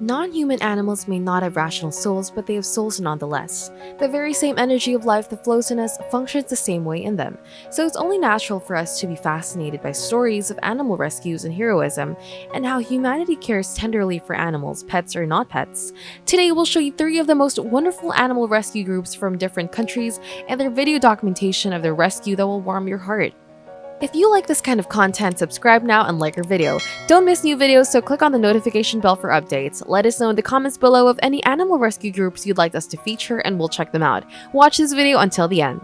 Non-human animals may not have rational souls, but they have souls nonetheless. The very same energy of life that flows in us functions the same way in them. So it's only natural for us to be fascinated by stories of animal rescues and heroism, and how humanity cares tenderly for animals, pets or not pets. Today we'll show you 3 of the most wonderful animal rescue groups from different countries and their video documentation of their rescue that will warm your heart. If you like this kind of content, subscribe now and like our video. Don't miss new videos, so click on the notification bell for updates. Let us know in the comments below of any animal rescue groups you'd like us to feature and we'll check them out. Watch this video until the end.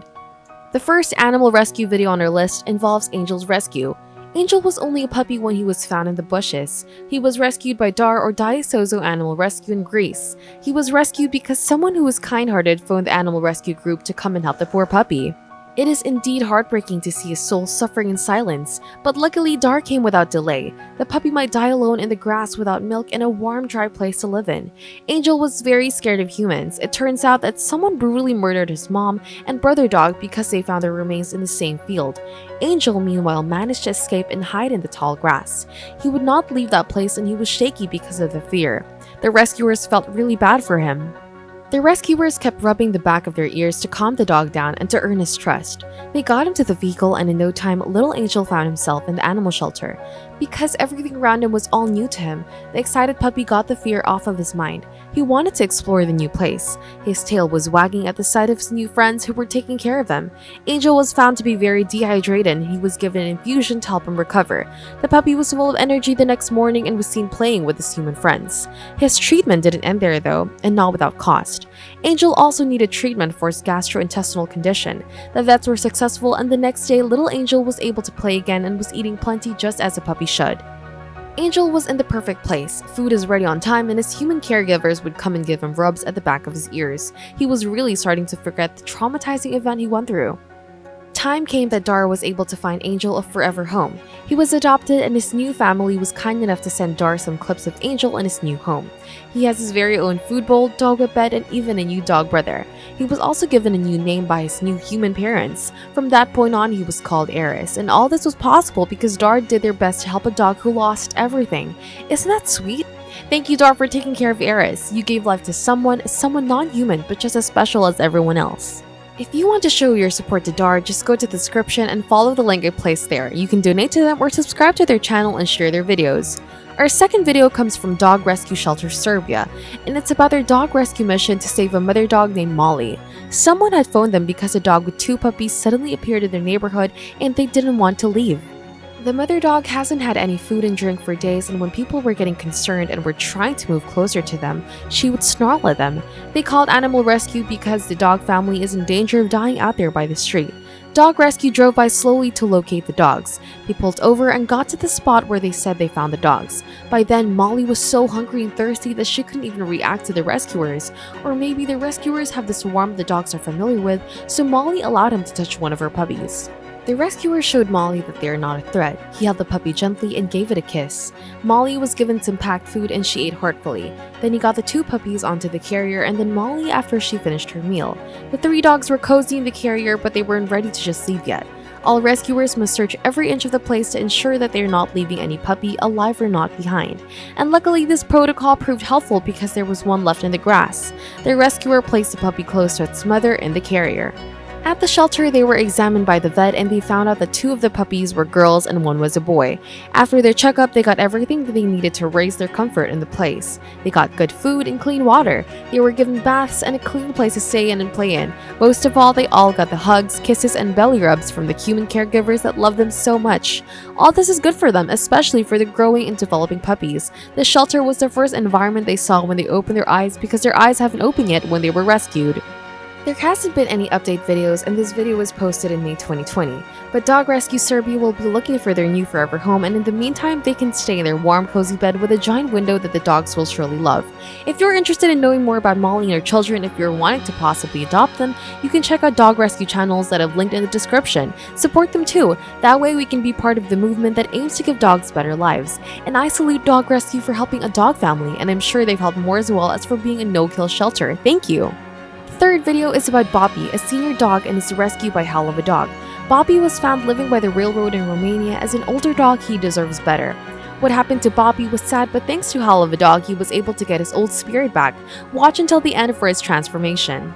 The first animal rescue video on our list involves Angel's rescue. Angel was only a puppy when he was found in the bushes. He was rescued by Dar or Diasozo Animal Rescue in Greece. He was rescued because someone who was kind-hearted phoned the animal rescue group to come and help the poor puppy. It is indeed heartbreaking to see a soul suffering in silence, but luckily Dar came without delay. The puppy might die alone in the grass without milk and a warm, dry place to live in. Angel was very scared of humans. It turns out that someone brutally murdered his mom and brother dog because they found their remains in the same field. Angel, meanwhile, managed to escape and hide in the tall grass. He would not leave that place and he was shaky because of the fear. The rescuers felt really bad for him. The rescuers kept rubbing the back of their ears to calm the dog down and to earn his trust. They got him to the vehicle and in no time, little Angel found himself in the animal shelter. Because everything around him was all new to him, the excited puppy got the fear off of his mind. He wanted to explore the new place. His tail was wagging at the sight of his new friends who were taking care of them. Angel was found to be very dehydrated and he was given an infusion to help him recover. The puppy was full of energy the next morning and was seen playing with his human friends. His treatment didn't end there though, and not without cost. Angel also needed treatment for his gastrointestinal condition. The vets were successful and the next day little Angel was able to play again and was eating plenty just as a puppy should. Angel was in the perfect place. Food is ready on time and his human caregivers would come and give him rubs at the back of his ears. He was really starting to forget the traumatizing event he went through. Time came that Dar was able to find Angel a forever home. He was adopted and his new family was kind enough to send Dar some clips of Angel in his new home. He has his very own food bowl, dog bed, and even a new dog brother. He was also given a new name by his new human parents. From that point on, he was called Eris, and all this was possible because Dar did their best to help a dog who lost everything. Isn't that sweet? Thank you, Dar, for taking care of Eris. You gave life to someone non-human, but just as special as everyone else. If you want to show your support to Dar, just go to the description and follow the link I placed there. You can donate to them or subscribe to their channel and share their videos. Our second video comes from Dog Rescue Shelter Serbia, and it's about their dog rescue mission to save a mother dog named Molly. Someone had phoned them because a dog with 2 puppies suddenly appeared in their neighborhood and they didn't want to leave. The mother dog hasn't had any food and drink for days, and when people were getting concerned and were trying to move closer to them, she would snarl at them. They called animal rescue because the dog family is in danger of dying out there by the street. Dog Rescue drove by slowly to locate the dogs. They pulled over and got to the spot where they said they found the dogs. By then, Molly was so hungry and thirsty that she couldn't even react to the rescuers. Or maybe the rescuers have this warmth the dogs are familiar with, so Molly allowed him to touch one of her puppies. The rescuer showed Molly that they are not a threat. He held the puppy gently and gave it a kiss. Molly was given some packed food and she ate heartfully. Then he got the 2 puppies onto the carrier and then Molly after she finished her meal. The 3 dogs were cozy in the carrier, but they weren't ready to just leave yet. All rescuers must search every inch of the place to ensure that they are not leaving any puppy, alive or not, behind. And luckily this protocol proved helpful because there was one left in the grass. The rescuer placed the puppy close to its mother in the carrier. At the shelter, they were examined by the vet and they found out that 2 of the puppies were girls and 1 was a boy. After their checkup, they got everything that they needed to raise their comfort in the place. They got good food and clean water. They were given baths and a clean place to stay in and play in. Most of all, they all got the hugs, kisses, and belly rubs from the human caregivers that love them so much. All this is good for them, especially for the growing and developing puppies. The shelter was the first environment they saw when they opened their eyes because their eyes haven't opened yet when they were rescued. There hasn't been any update videos and this video was posted in May 2020, but Dog Rescue Serbia will be looking for their new forever home, and in the meantime they can stay in their warm cozy bed with a giant window that the dogs will surely love. If you're interested in knowing more about Molly and her children, if you're wanting to possibly adopt them, you can check out dog rescue channels that I've linked in the description. Support them too, that way we can be part of the movement that aims to give dogs better lives. And I salute Dog Rescue for helping a dog family, and I'm sure they've helped more as well as for being a no-kill shelter. Thank you! Third video is about Bobby, a senior dog and his rescue by Howl of a Dog. Bobby was found living by the railroad in Romania. As an older dog, he deserves better. What happened to Bobby was sad, but thanks to Hell of a Dog, he was able to get his old spirit back. Watch until the end for his transformation.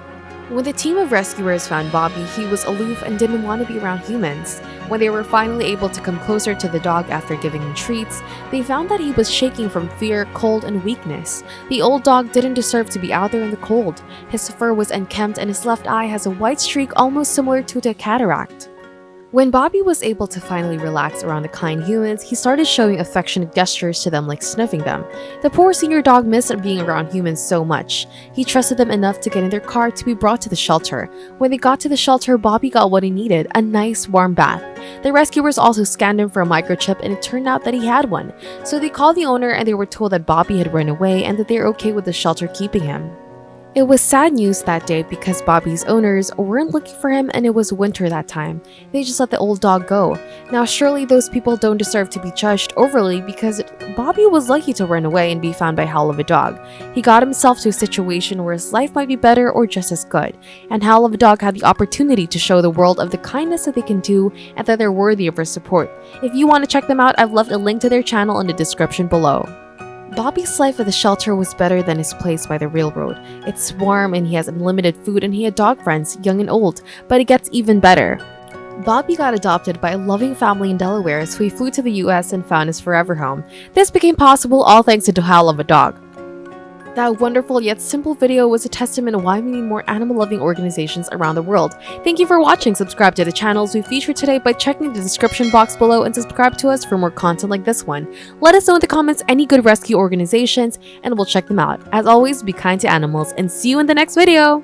When the team of rescuers found Bobby, he was aloof and didn't want to be around humans. When they were finally able to come closer to the dog after giving him treats, they found that he was shaking from fear, cold, and weakness. The old dog didn't deserve to be out there in the cold. His fur was unkempt and his left eye has a white streak almost similar to a cataract. When Bobby was able to finally relax around the kind humans, he started showing affectionate gestures to them like sniffing them. The poor senior dog missed being around humans so much. He trusted them enough to get in their car to be brought to the shelter. When they got to the shelter, Bobby got what he needed, a nice warm bath. The rescuers also scanned him for a microchip and it turned out that he had one. So they called the owner and they were told that Bobby had run away and that they're okay with the shelter keeping him. It was sad news that day because Bobby's owners weren't looking for him and it was winter that time. They just let the old dog go. Now surely those people don't deserve to be judged overly because Bobby was lucky to run away and be found by Hell of a Dog. He got himself to a situation where his life might be better or just as good, and Hell of a Dog had the opportunity to show the world of the kindness that they can do and that they're worthy of our support. If you want to check them out, I've left a link to their channel in the description below. Bobby's life at the shelter was better than his place by the railroad. It's warm and he has unlimited food and he had dog friends, young and old, but it gets even better. Bobby got adopted by a loving family in Delaware, so he flew to the US and found his forever home. This became possible all thanks to Hell of a Dog. That wonderful yet simple video was a testament of why we need more animal-loving organizations around the world. Thank you for watching. Subscribe to the channels we featured today by checking the description box below and subscribe to us for more content like this one. Let us know in the comments any good rescue organizations and we'll check them out. As always, be kind to animals and see you in the next video!